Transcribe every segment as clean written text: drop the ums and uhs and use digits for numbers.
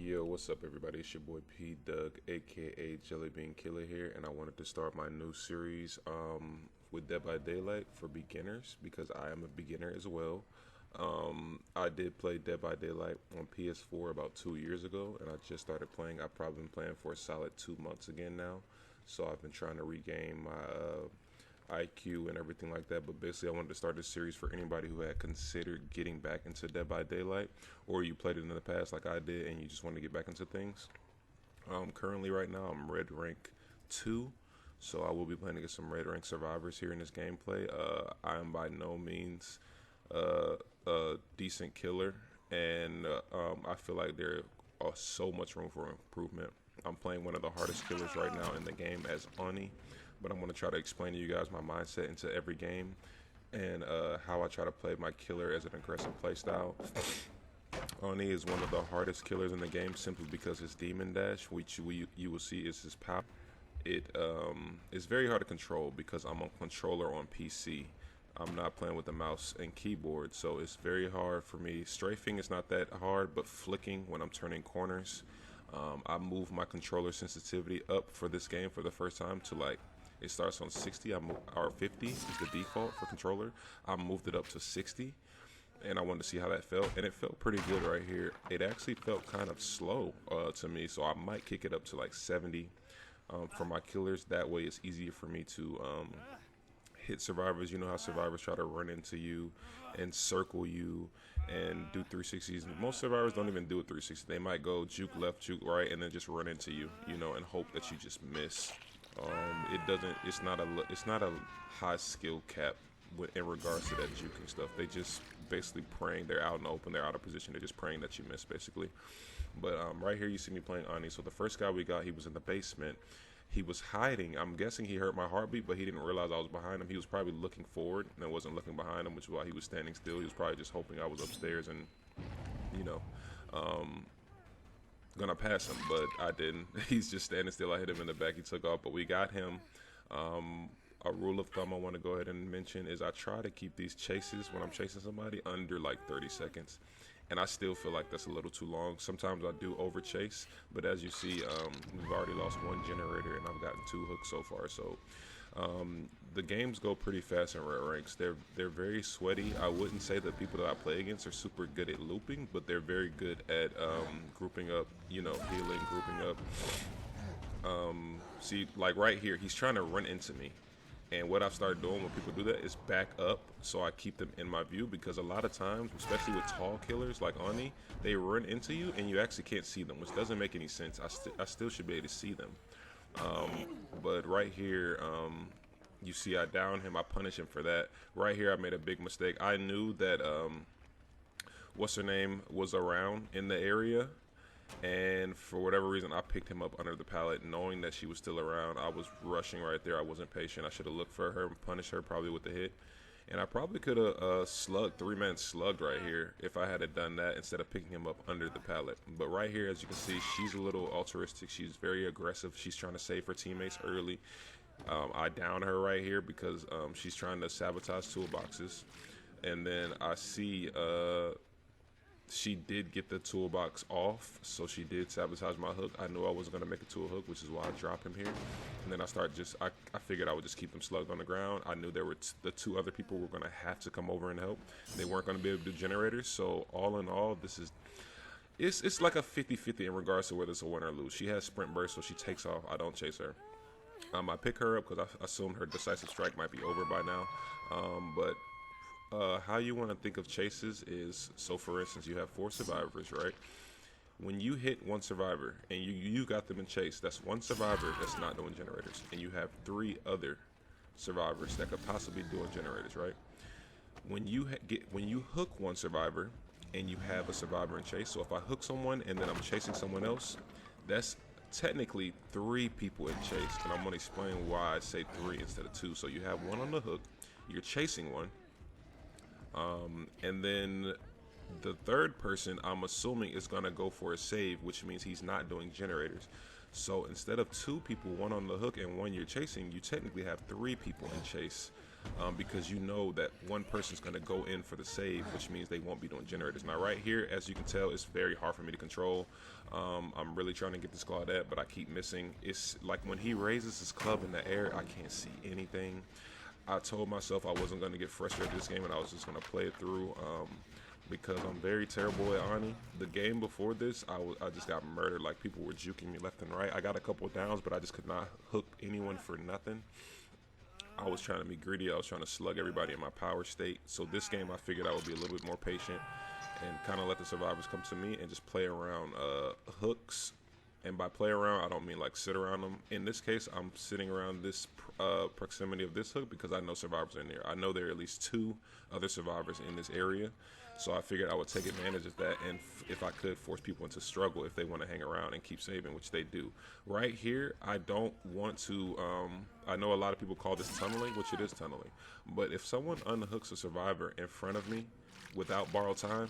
Yo, what's up, everybody? It's your boy P Doug, aka Jellybean Killer here, and I wanted to start my new series with Dead by Daylight for beginners because I am a beginner as well. I did play Dead by Daylight on PS4 about 2 years ago, and I just started playing. I've probably been playing for a solid 2 months again now, so I've been trying to regain my IQ and everything like that. But basically, I wanted to start this series for anybody who had considered getting back into Dead by Daylight, or you played it in the past like I did, and you just want to get back into things. Currently, right now, I'm Red Rank 2, so I will be playing against some Red Rank survivors here in this gameplay. I am by no means a decent killer, and I feel like there are so much room for improvement. I'm playing one of the hardest killers right now in the game as Oni, but I'm going to try to explain to you guys my mindset into every game and how I try to play my killer as an aggressive playstyle. Oni is one of the hardest killers in the game simply because his demon dash, which you will see is his power. It is very hard to control because I'm a controller on PC. I'm not playing with the mouse and keyboard, so it's very hard for me. Strafing is not that hard, but flicking when I'm turning corners. I moved my controller sensitivity up for this game for the first time to like it starts on 60 or 50 is the default for controller. I moved it up to 60 and I wanted to see how that felt, and it felt pretty good right here. It actually felt kind of slow to me, so I might kick it up to like 70 for my killers. That way it's easier for me to hit survivors. You know how survivors try to run into you and circle you and do 360s. Most survivors don't even do a 360. They might go juke left, juke right, and then just run into you, and hope that you just miss. It doesn't. It's not a high skill cap in regards to that juking stuff. They just basically praying. They're out in the open. They're out of position. They're just praying that you miss, basically. But right here, you see me playing Ani. So the first guy we got, he was in the basement. He was hiding. I'm guessing he heard my heartbeat, but he didn't realize I was behind him. He was probably looking forward and wasn't looking behind him, which is why he was standing still. He was probably just hoping I was upstairs and, you know, gonna pass him, but I didn't. He's just standing still. I hit him in the back. He took off, but we got him. A rule of thumb I want to go ahead and mention is I try to keep these chases when I'm chasing somebody under like 30 seconds. And I still feel like that's a little too long. Sometimes I do over chase, but as you see, we've already lost one generator and I've gotten 2 hooks so far. So the games go pretty fast in Red Ranks. They're very sweaty. I wouldn't say that people that I play against are super good at looping, but they're very good at grouping up, healing, grouping up. See, like right here, he's trying to run into me. And what I've started doing when people do that is back up so I keep them in my view, because a lot of times, especially with tall killers like Ani, they run into you and you actually can't see them, which doesn't make any sense. I still should be able to see them. But right here, you see I down him, I punish him for that. Right here, I made a big mistake. I knew that, what's her name was around in the area, and for whatever reason I picked him up under the pallet knowing that she was still around. I was rushing right there. I wasn't patient. I should have looked for her and punished her probably with a hit, and I probably could have slugged, 3-man slugged right here if I had done that instead of picking him up under the pallet. But right here, as you can see, she's a little altruistic. She's very aggressive. She's trying to save her teammates early. I down her right here because she's trying to sabotage toolboxes, and then I see she did get the toolbox off, so she did sabotage my hook. I knew I wasn't going to make it to a hook, which is why I dropped him here. And then I figured I would just keep them slugged on the ground. I knew there were the 2 other people were going to have to come over and help. They weren't going to be able to do generators, so all in all, it's like a 50-50 in regards to whether it's a win or lose. She has sprint burst, so she takes off. I don't chase her. I pick her up because I assume her decisive strike might be over by now. But how you want to think of chases is, so for instance, you have 4 survivors, right? When you hit 1 survivor and you got them in chase, that's 1 survivor that's not doing generators, and you have 3 other survivors that could possibly be doing generators, right? When you hook 1 survivor and you have a survivor in chase, so if I hook someone and then I'm chasing someone else, that's technically 3 people in chase, and I'm going to explain why I say 3 instead of 2. So you have 1 on the hook, you're chasing 1, and then the 3rd person, I'm assuming, is going to go for a save, which means he's not doing generators. So instead of 2 people, 1 on the hook and 1 you're chasing, you technically have 3 people in chase. because you know that one person's going to go in for the save, which means they won't be doing generators. Now, right here, as you can tell, it's very hard for me to control. I'm really trying to get this Claudette, but I keep missing. It's like when he raises his club in the air, I can't see anything. I told myself I wasn't going to get frustrated this game and I was just going to play it through. Because I'm very terrible at Ani. The game before this, I just got murdered. Like, people were juking me left and right. I got a couple of downs, but I just could not hook anyone for nothing. I was trying to be greedy. I was trying to slug everybody in my power state. So this game, I figured I would be a little bit more patient and kind of let the survivors come to me and just play around hooks. And by play around, I don't mean like sit around them. In this case, I'm sitting around this proximity of this hook because I know survivors are in there. I know there are at least 2 other survivors in this area. So I figured I would take advantage of that, and if I could, force people into struggle if they want to hang around and keep saving, which they do. Right here, I don't want to, I know a lot of people call this tunneling, which it is tunneling. But if someone unhooks a survivor in front of me without borrowed time,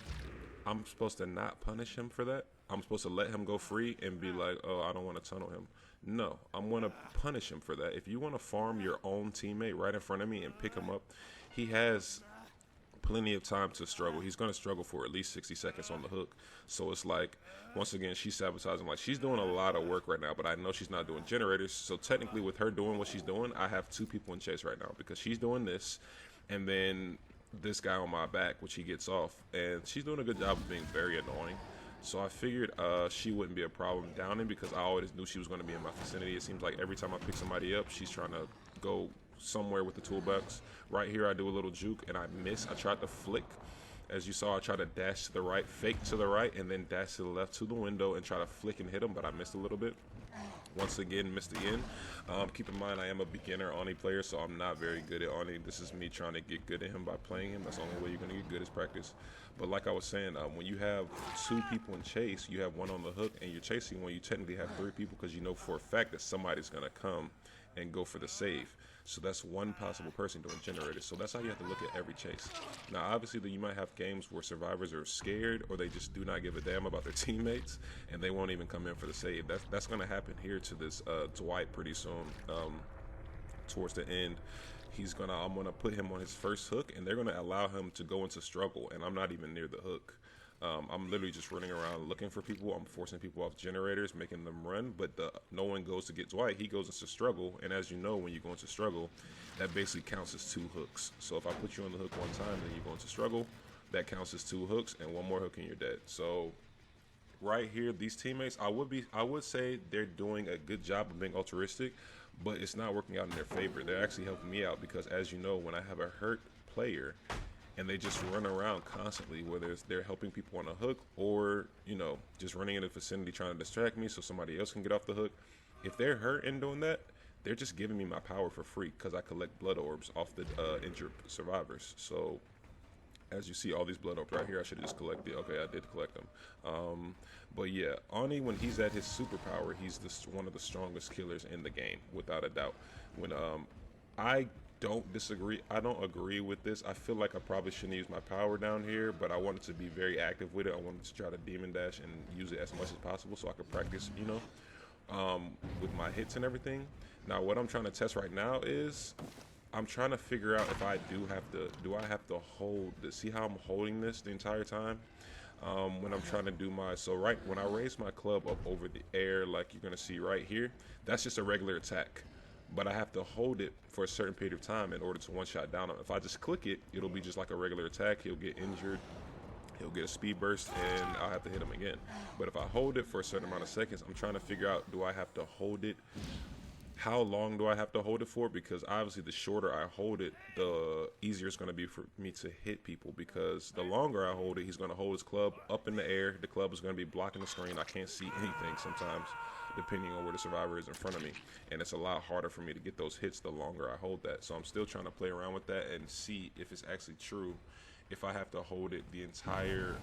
I'm supposed to not punish him for that. I'm supposed to let him go free and be like, oh, I don't want to tunnel him. No, I'm going to punish him for that. If you want to farm your own teammate right in front of me and pick him up, he has plenty of time to struggle. He's going to struggle for at least 60 seconds on the hook. So it's like, once again, she's sabotaging. Like, she's doing a lot of work right now, but I know she's not doing generators. So technically, with her doing what she's doing, I have 2 people in chase right now because she's doing this, and then this guy on my back, which he gets off, and she's doing a good job of being very annoying. So I figured she wouldn't be a problem downing because I always knew she was going to be in my vicinity. It seems like every time I pick somebody up, she's trying to go somewhere with the toolbox. Right here, I do a little juke and I miss. I tried to flick. As you saw, I tried to dash to the right, fake to the right, and then dash to the left to the window and try to flick and hit him, but I missed a little bit. Once again, missed again. Keep in mind, I am a beginner Ani player, so I'm not very good at Ani. This is me trying to get good at him by playing him. That's the only way you're going to get good is practice. But like I was saying, when you have 2 people in chase, you have 1 on the hook, and you're chasing one, you technically have 3 people because you know for a fact that somebody's going to come and go for the save. So that's 1 possible person doing generators. So that's how you have to look at every chase. Now, obviously, you might have games where survivors are scared or they just do not give a damn about their teammates and they won't even come in for the save. That's going to happen here to this Dwight pretty soon. Towards the end, I'm gonna put him on his first hook, and they're gonna allow him to go into struggle, and I'm not even near the hook. I'm literally just running around looking for people. I'm forcing people off generators, making them run, but no one goes to get Dwight. He goes into struggle, and as you know, when you go into struggle, that basically counts as 2 hooks. So if I put you on the hook one time, then you go into struggle, that counts as 2 hooks, and 1 more hook and you're dead. So right here, these teammates, I would say they're doing a good job of being altruistic, but it's not working out in their favor. They're actually helping me out because, as you know, when I have a hurt player and they just run around constantly, whether they're helping people on a hook or, you know, just running in the vicinity trying to distract me so somebody else can get off the hook, if they're hurt and doing that, they're just giving me my power for free because I collect blood orbs off the injured survivors. So as you see, all these blood orbs right here, I should have just collected. Okay, I did collect them. But yeah, Ani, when he's at his superpower, he's one of the strongest killers in the game, without a doubt. When I don't disagree, I don't agree with this. I feel like I probably shouldn't use my power down here, but I wanted to be very active with it. I wanted to try to demon dash and use it as much as possible so I could practice, you know, with my hits and everything. Now, what I'm trying to test right now is I'm trying to figure out if I do I have to hold this? See how I'm holding this the entire time? When I'm trying to do when I raise my club up over the air, like you're gonna see right here, that's just a regular attack. But I have to hold it for a certain period of time in order to one-shot down him. If I just click it, it'll be just like a regular attack. He'll get injured, he'll get a speed burst, and I'll have to hit him again. But if I hold it for a certain amount of seconds, I'm trying to figure out, do I have to hold it? How long do I have to hold it for? Because obviously the shorter I hold it, the easier it's going to be for me to hit people, because the longer I hold it, he's going to hold his club up in the air. The club is going to be blocking the screen. I can't see anything sometimes, depending on where the survivor is in front of me. And it's a lot harder for me to get those hits the longer I hold that. So I'm still trying to play around with that and see if it's actually true, if I have to hold it the entire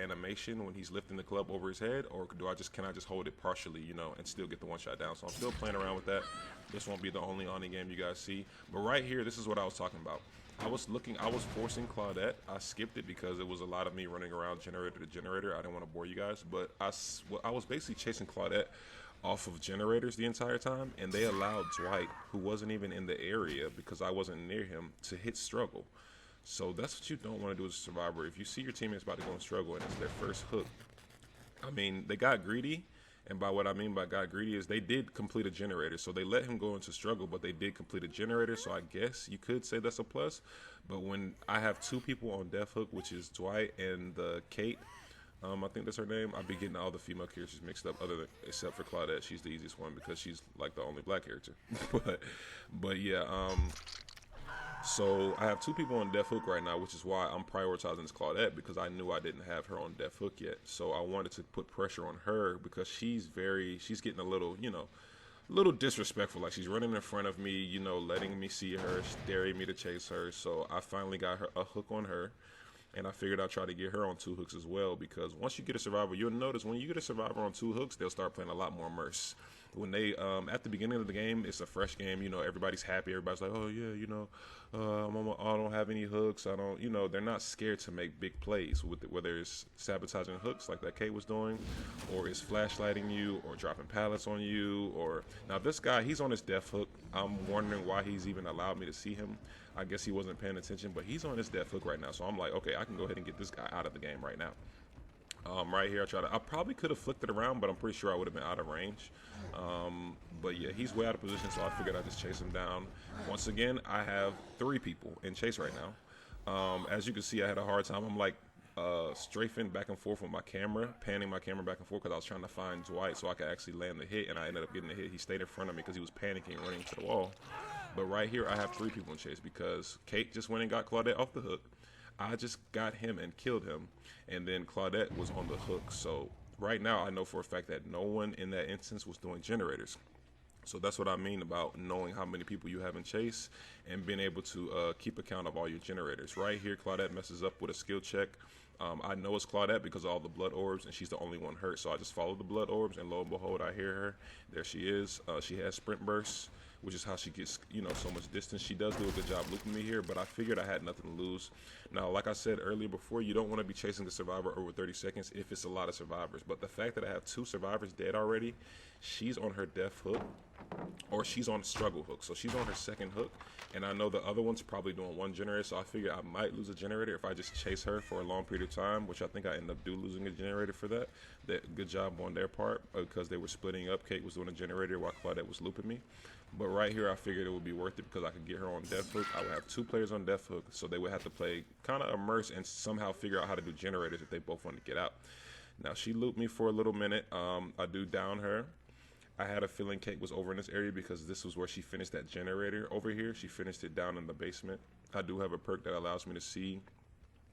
animation when he's lifting the club over his head, or can I just hold it partially, you know, and still get the one shot down. So I'm still playing around with that. This won't be the only Ani game you guys see, but right here, this is what I was talking about. I was forcing Claudette. I skipped it because it was a lot of me running around generator to generator. I didn't want to bore you guys, but I was basically chasing Claudette off of generators the entire time, and they allowed Dwight, who wasn't even in the area because I wasn't near him, to hit struggle. So that's what you don't want to do as a survivor. If you see your teammates about to go in struggle and it's their first hook, I mean, they got greedy. And by what I mean by got greedy is they did complete a generator. So they let him go into struggle, but they did complete a generator. So I guess you could say that's a plus. But when I have two people on Death Hook, which is Dwight and Kate, I think that's her name. I'd be getting all the female characters mixed up, except for Claudette. She's the easiest one because she's like the only black character. but yeah. So I have two people on Death Hook right now, which is why I'm prioritizing this Claudette because I knew I didn't have her on Death Hook yet. So I wanted to put pressure on her because she's getting a little, a little disrespectful. Like she's running in front of me, letting me see her, daring me to chase her. So I finally got a hook on her. And I figured I'd try to get her on two hooks as well because once you get a survivor, you'll notice when you get a survivor on two hooks, they'll start playing a lot more immerse. When they at the beginning of the game, it's a fresh game. Everybody's happy. Everybody's like, oh yeah, I don't have any hooks. I don't, they're not scared to make big plays with it, whether it's sabotaging hooks like that Kate was doing, or it's flashlighting you, or dropping pallets on you, or now this guy, he's on his Death Hook. I'm wondering why he's even allowed me to see him. I guess he wasn't paying attention, but he's on his Death Hook right now. So I'm like, okay, I can go ahead and get this guy out of the game right now. Right here, I probably could have flicked it around, but I'm pretty sure I would have been out of range. But yeah, he's way out of position, so I figured I'd just chase him down. Once again, I have three people in chase right now. As you can see, I had a hard time. I'm like strafing back and forth with my camera, panning my camera back and forth because I was trying to find Dwight so I could actually land the hit, and I ended up getting the hit. He stayed in front of me because he was panicking, running to the wall. But right here, I have three people in chase because Kate just went and got Claudette off the hook. I just got him and killed him, and then Claudette was on the hook. So right now, I know for a fact that no one in that instance was doing generators. So that's what I mean about knowing how many people you have in chase and being able to keep account of all your generators. Right here, Claudette messes up with a skill check. I know it's Claudette because of all the blood orbs, and she's the only one hurt. So I just follow the blood orbs, and lo and behold, I hear her. There she is. She has sprint bursts, which is how she gets, so much distance. She does do a good job looping me here, but I figured I had nothing to lose. Now, like I said earlier before, you don't want to be chasing the survivor over 30 seconds if it's a lot of survivors. But the fact that I have two survivors dead already, she's on her Death Hook, or she's on struggle hook. So she's on her second hook, and I know the other one's probably doing one generator, so I figure I might lose a generator if I just chase her for a long period of time, which I think I end up losing a generator for that. Good job on their part because they were splitting up. Kate was doing a generator while Claudette was looping me. But right here, I figured it would be worth it because I could get her on Death Hook. I would have two players on Death Hook, so they would have to play kind of immerse and somehow figure out how to do generators if they both want to get out. Now, she looped me for a little minute. I do down her. I had a feeling Kate was over in this area because this was where she finished that generator over here. She finished it down in the basement. I do have a perk that allows me to see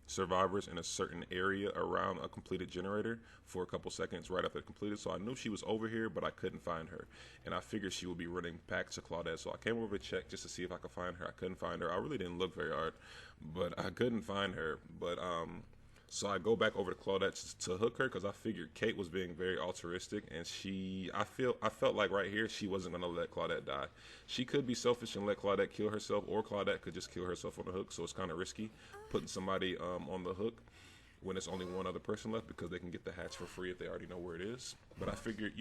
survivors in a certain area around a completed generator for a couple seconds right after it completed. So I knew she was over here, but I couldn't find her. And I figured she would be running back to Claudette. So I came over to check just to see if I could find her. I couldn't find her. I really didn't look very hard, but I couldn't find her. But so I go back over to Claudette to hook her because I figured Kate was being very altruistic, and I felt like right here she wasn't gonna let Claudette die. She could be selfish and let Claudette kill herself, or Claudette could just kill herself on the hook. So it's kind of risky putting somebody on the hook when it's only one other person left because they can get the hatch for free if they already know where it is. But I figured,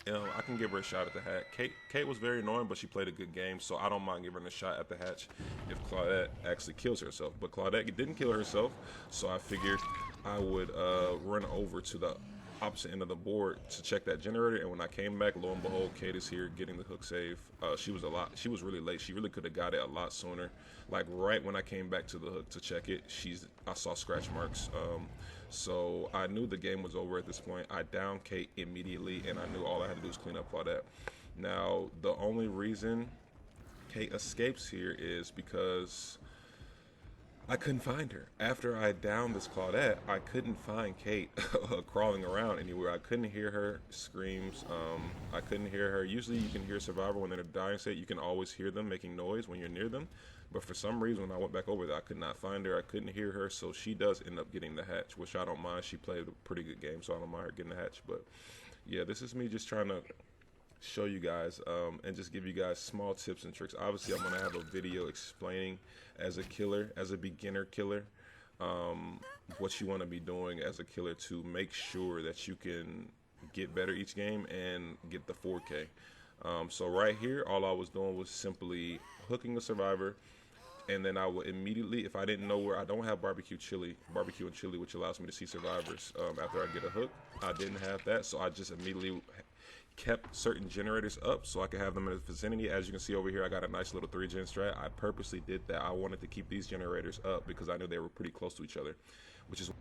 I can give her a shot at the hatch. Kate was very annoying, but she played a good game, so I don't mind giving her a shot at the hatch if Claudette actually kills herself. But Claudette didn't kill herself, so I figured I would run over to the opposite end of the board to check that generator. And when I came back, lo and behold, Kate is here getting the hook save. She was really late. She really could have got it a lot sooner. Like right when I came back to the hook to check it, I saw scratch marks. So I knew the game was over at this point. I downed Kate immediately, and I knew all I had to do was clean up Claudette. Now, the only reason Kate escapes here is because I couldn't find her. After I downed this Claudette, I couldn't find Kate crawling around anywhere. I couldn't hear her screams. I couldn't hear her. Usually you can hear a survivor when they're in a dying state. You can always hear them making noise when you're near them. But for some reason, when I went back over there, I could not find her. I couldn't hear her, so she does end up getting the hatch, which I don't mind. She played a pretty good game, so I don't mind her getting the hatch. But yeah, this is me just trying to show you guys and just give you guys small tips and tricks. Obviously, I'm going to have a video explaining as a beginner killer, what you want to be doing as a killer to make sure that you can get better each game and get the 4K. So right here, all I was doing was simply hooking a survivor, and then I would immediately, if I didn't know where, I don't have barbecue and chili, which allows me to see survivors after I get a hook. I didn't have that, so I just immediately kept certain generators up so I could have them in the vicinity. As you can see over here, I got a nice little 3-gen strat. I purposely did that. I wanted to keep these generators up because I knew they were pretty close to each other, which is,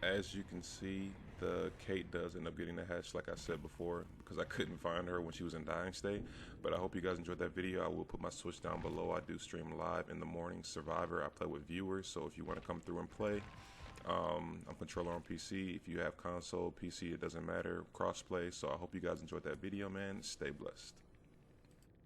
as you can see, the Kate does end up getting the hatch, like I said before, because I couldn't find her when she was in dying state. But I hope you guys enjoyed that video. I will put my Switch down below. I do stream live in the morning Survivor. I play with viewers, so if you want to come through and play, I'm controller on PC. If you have console, PC, it doesn't matter. Crossplay. So I hope you guys enjoyed that video, man. Stay blessed.